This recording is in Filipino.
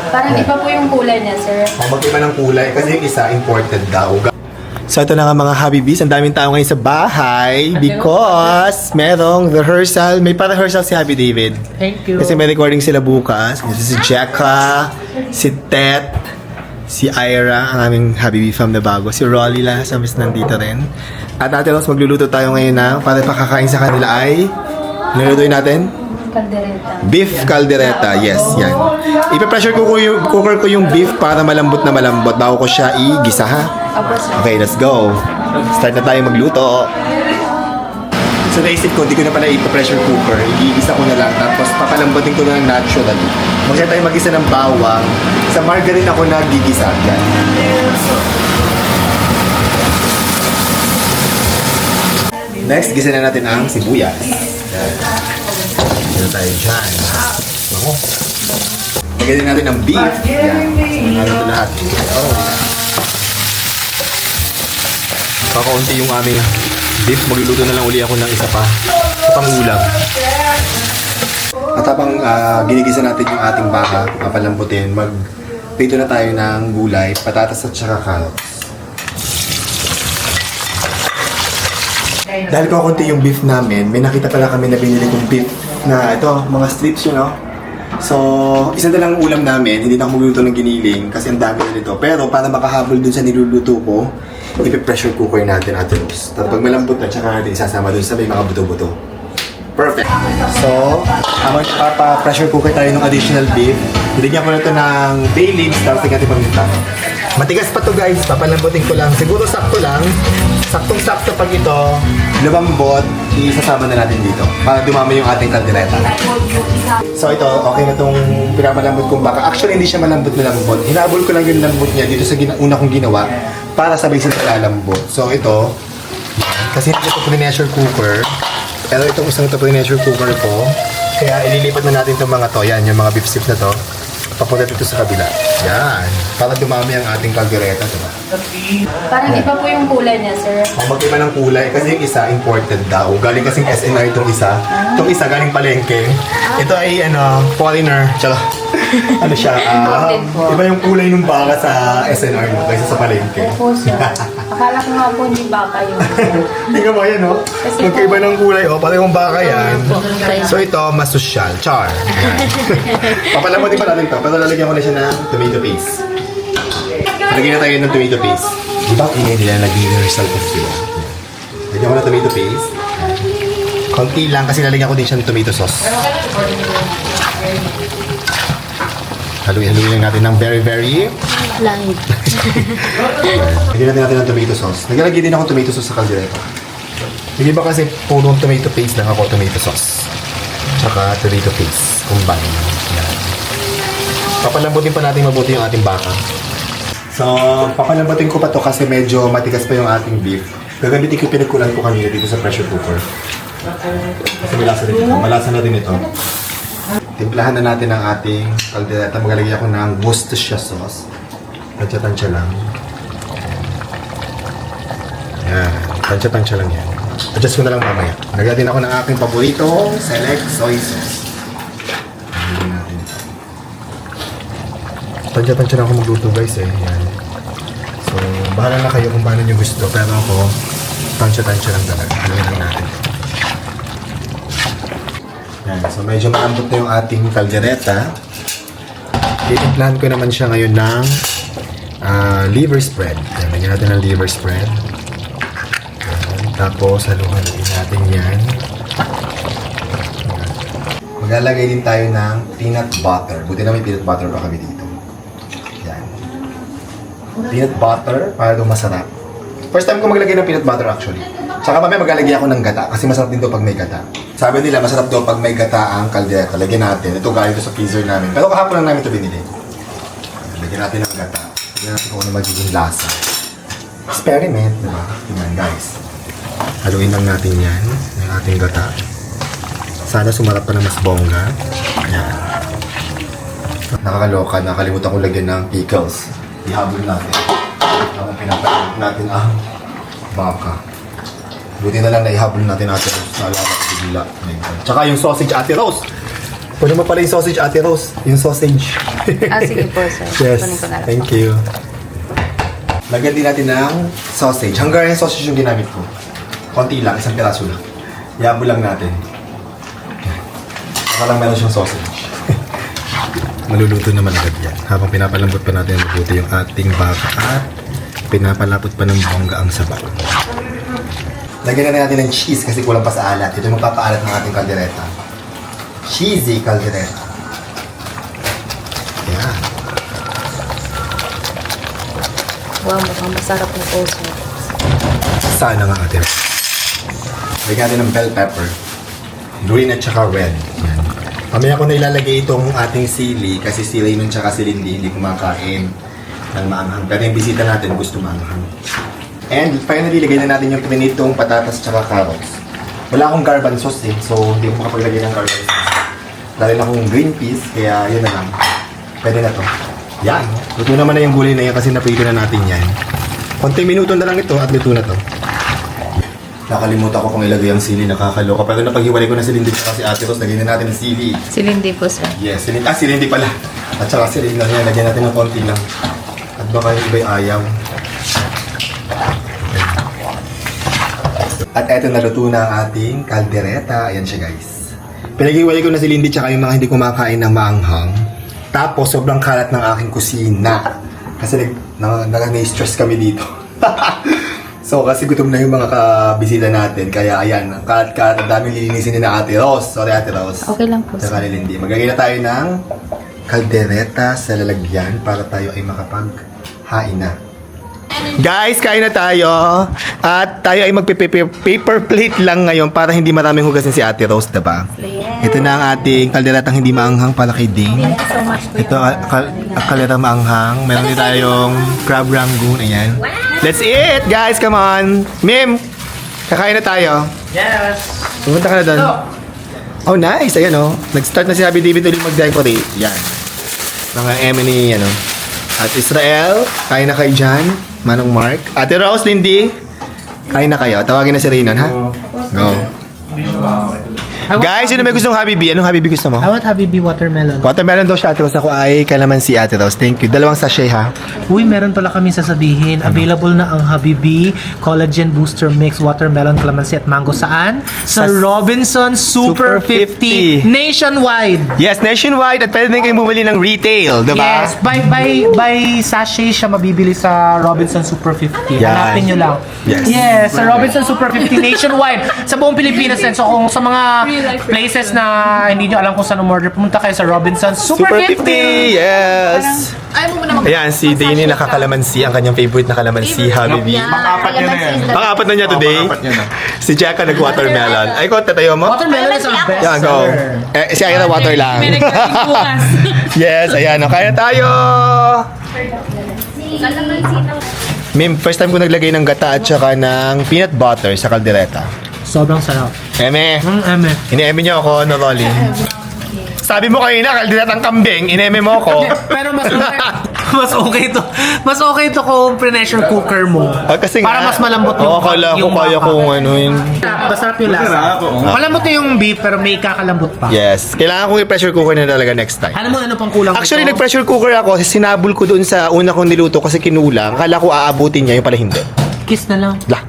Parang iba po yung kulay niya, sir. Mag-iba ng kulay kasi yung isa imported daw. So ito na nga mga Habibis, ang daming tao ngayon sa bahay because merong rehearsal. May pa-rehearsal si Happy David. Thank you. Kasi may recording sila bukas. Kasi si Jekka, si Tet, si Ira, ang aming Habibi from the Bago. Si Rolly lang, sabi nandito rin. At Ate Rose, magluluto tayo ngayon na para pakakain sa kanila ay nilulutuin natin? Kaldereta. Beef caldereta, yes, yan. Ipe-pressure cooker ko yung beef para malambot na malambot bago ko siya igisa, ha? Opo, sir. Okay, let's go. Start na tayo magluto. So naisip ko, di ko na pala ipe-pressure cooker. Igigisa ko na lang, tapos papalambutin ko na lang naturally. Magsiya tayo mag-isa ng bawang. Sa margarine ako nagigisa. Yan. Next, gisa na natin ang sibuyas. Yan. Gisa tayo dyan. Bango. Lagyan natin ng beef. Yan. Saan natin ito lahat. Oh. Kakaunti yung aming beef. Magluluto na lang uli ako ng isa pa. Sa pangulam. At habang ginigisa natin yung ating baka, papalambutin, magprito na tayo ng gulay, patatas at saka carrots. Dahil kakunti yung beef namin, may nakita pala kami na binili kong beef na ito, mga strips yun, no? So, isa na lang ang ulam namin, hindi na ako magluluto ng giniling kasi ang dami na nito. Pero para makahabol dun sa niluluto ko, ipi-pressure cooker natin Ate Rose. Tapos pag malambot na, tsaka natin isasama dun sa may mga buto-buto. Perfect! So, habang papa-pressure cooker tayo ng additional beef, nilagyan ko na ito ng bay leaves, tapos tingnan natin paminta. Matigas pa to guys, papalambutin ko lang. Siguro sakto lang. Saktong-sakto pag ito, lumambot, isasama na natin dito para dumami yung ating kaldereta. So ito, okay na itong pinapalambot kong baka. Actually, hindi siya malambot na lambot. Hinabol ko lang yung lambot niya dito sa una kong ginawa para sabay sila lalambot. So ito, kasi hindi ito pre-pressure cooker. Pero itong isang ito pre-pressure cooker ko. Kaya ililipat na natin itong mga to. Yan, yung mga beef strips na to. Papunta dito sa kabila. Yan. Para dumami ang ating kaldereta, diba? Parang iba po yung kulay niya, sir. Mag-iba ng kulay kasi yung isa imported daw. Galing kasing SNR itong isa. Itong isa galing palengke. Ito ay foreigner. Tsaka, ano siya? Imported po. Iba yung kulay ng baka sa SNR mo kaysa sa palengke. Opo, sir. Akala ko nga po hindi baka yun. Tingnan mo yan, no? Magkaiba ng kulay, oh. Parehong baka yan. So ito, mas social. Char. Papalamutin pa natin ito. Pero lalagyan ko na siya ng tomato paste. Lagyan na tayo ng tomato paste. Di ba ingay nila nag-rehearsal ko sila? Lagyan ko ng tomato paste. Konti lang kasi lalagyan ko din siya ng tomato sauce. Haluin lang natin ng very Light. Lagyan natin ng tomato sauce. Naglagay din ako tomato sauce sa kaldereta. Hindi ba kasi puro tomato paste lang ako, tomato sauce. Tsaka tomato paste. Combine. Yan. Papalambutin pa natin mabuti yung ating baka. So, papalambutin ko pa to kasi medyo matigas pa yung ating beef. Gagamitin ko yung pinagkulan ko kanina dito sa pressure cooker. Kasi malasa rin ito. Malasa na din ito. Timplahan na natin ang ating kaldereta. Maglalagay ako ng Worcestershire sauce. Tansya-tansya lang. Yan. Tansya-tansya lang yan. Adjust ko na lang mamaya. Naglalagay din ako ng aking paborito, select soy sauce. Naglalagay natin ito. Tansya-tansya na ako magluto guys eh. Yan. So, bahala na kayo kung paano nyo gusto. Pero ako, tansya-tansya lang talaga. Haluin lang natin. Yan. So, medyo malambot na yung ating kaldereta. Titimplahan ko naman siya ngayon ng liver spread. Yan, lagyan natin ng liver spread. Yan. Tapos, haluin natin yan. Maglalagay din tayo ng peanut butter. Buti na may peanut butter pa kami dito. Yan. Peanut butter para daw masarap. First time ko maglagay ng peanut butter actually. Tsaka mamaya maglalagay ako ng gata kasi masarap din daw pag may gata. Sabi nila masarap daw pag may gata ang kaldereta. Lagyan natin. Ito galing sa freezer namin. Pero kahapon lang namin ito binili. Lagyan natin ng gata. Lagyan natin kung ano magiging lasa. Experiment, diba? Tingnan guys. Haluin lang natin yan. Yung ating gata. Sana sumarap pa na mas bongga. Yan. Nakakaloka. Nakalimutan ko lagyan ng pickles. Ihabol natin. Habang pinapalagyan natin ang baka. Buti na lang na ihabol natin Ate Rose. Naalala ko bigla. Tsaka yung sausage Ate Rose. Kunin mo pala yung sausage, Ate Rose. Yung sausage. Sige po, sir. Yes, Kunin ko na lang thank po. you. Lagyan din natin ng sausage. Hungarian sausage yung ginamit ko. Konti lang, isang piraso lang. Yabo lang natin. Baka lang meron siyang sausage. Maluluto naman agad yan. Habang pinapalambot pa natin mabuti yung ating baka at pinapalapot pa ng bongga ang sabaw. Lagyan na natin ng cheese kasi kulang pa sa alat. Ito yung magpapaalat ng ating kaldereta. Cheesy kaldereta. Yan. Wow, mukhang masarap na po, sir. Sana nga ate. Lagyan natin ng bell pepper. Green at saka red. Yan. Mamaya ko na ilalagay itong ating sili kasi si Raymond tsaka si Lindy hindi kumakain ng maanghang. Pero yung bisita natin gusto maanghang. And finally, lagay na natin yung prinitong patatas tsaka carrots. Wala akong garban sauce eh, so hindi ko makapaglagay ng garban sauce. Dahil akong green peas, kaya yun na lang. Pwede na to. Yan. Luto naman na yung gulay na yan kasi naprito na natin yan. Konting minuto na lang ito at luto na to. Nakalimutan ko kung ilagay ang sili, nakakaloka. Pero napaghiwalay ko na si Lindy at si Ate Rose, lagyan na natin ang sili. Si Lindy po, sir. Yes, si Lindy pala. At saka si Lindy yan, lagyan natin ng konti lang. At baka yung iba'y ayaw. At eto naluto na ang ating kaldereta. Ayan siya guys. Pinaghiwalay ko na si Lindy tsaka yung mga hindi kumakain ng maanghang. Tapos sobrang kalat ng aking kusina. Kasi nag-stress kami dito. So, kasi gutom na yung mga kabisita natin. Kaya, ayan, ang kalat-kalat. Ang daming lilinisin ni na Ate Rose. Sorry, Ate Rose. Okay lang po, Saka sir. ni Lindy. Magagay na tayo ng kaldereta sa lalagyan para tayo ay makapag-hain na. Guys, kain na tayo. At tayo ay magpe-paper plate lang ngayon para hindi maraming hugasin si Ate Rose, diba? Ito na ang ating kalderetang hindi maanghang para kay Ding. Thank you so much po. Ito, kaldereta maanghang. Meron din tayong crab rangoon. Ayan. Let's eat, guys. Come on. Mim, kakain na tayo. Yes! Pumunta ka na doon. Oh, nice. Ayan, oh. Nag-start na si Happy David ulit mag-decorate. Yan. Mga Emily, ano. At Israel, kain na kayo dyan. Manong Mark. Ate Rose, Lindy, kain na kayo. Tawagin na si Raynon, ha? Go. Guys, sino may gustong Habibi? Anong Habibi gusto mo? I want Habibi watermelon. Watermelon daw siya, Ate Rose. Ako ay kalamansi, Ate Rose. Thank you. Dalawang sachet, ha? Uy, meron pala kami sasabihin. Available na ang Habibi Collagen Booster Mix Watermelon, Calamansi at Mango. Saan? Sa Robinson Super 50 nationwide. Yes, nationwide. At pwede din kayong bumili ng retail, diba? Yes, by sachet siya mabibili sa Robinson Super 50. Yan. Hanapin nyo lang. Yes. Sa Robinson Super 50 nationwide. Sa buong Pilipinas din. So kung sa mga places na hindi nyo alam kung saan umorder, pumunta kayo sa Robinson Super 50. Yes. Ayan, si Dani nakakalamansi. Ang kanyang favorite na kalamansi, Habibi. Pang-apat niya na yan. Pang-apat na niya today. Pang-apat niya na. Si Jacka nag-watermelon. Ay, ko, tatayo mo? Watermelon is our best Yan, go. seller. Si Ira, water lang. Yes, ayan. Kaya tayo! Mim, first time ko naglagay ng gata at saka ng peanut butter sa kaldereta. Sobrang sarap. Eme, Eme. ini-eme niyo ako, no, Rolly? Sabi mo kanina, kalderetang kambing, in-eme mo ako. Pero mas okay to kung pre-pressure cooker mo. Kasi Para nga, mas malambot yung Oo, akala ko kaya baka. kung ano yun. Masarap yung lasa. Masarap, oo. Malambot na yung beef pero may kakalambot pa. Yes, kailangan kong i-pressure cooker na talaga next time. Alam mo ano pang kulang Actually, ito? nag-pressure cooker ako, sinabol ko doon sa una kong niluto kasi kinulang. Akala ko aabutin niya, yung pala hindi. Kiss na lang. Lah.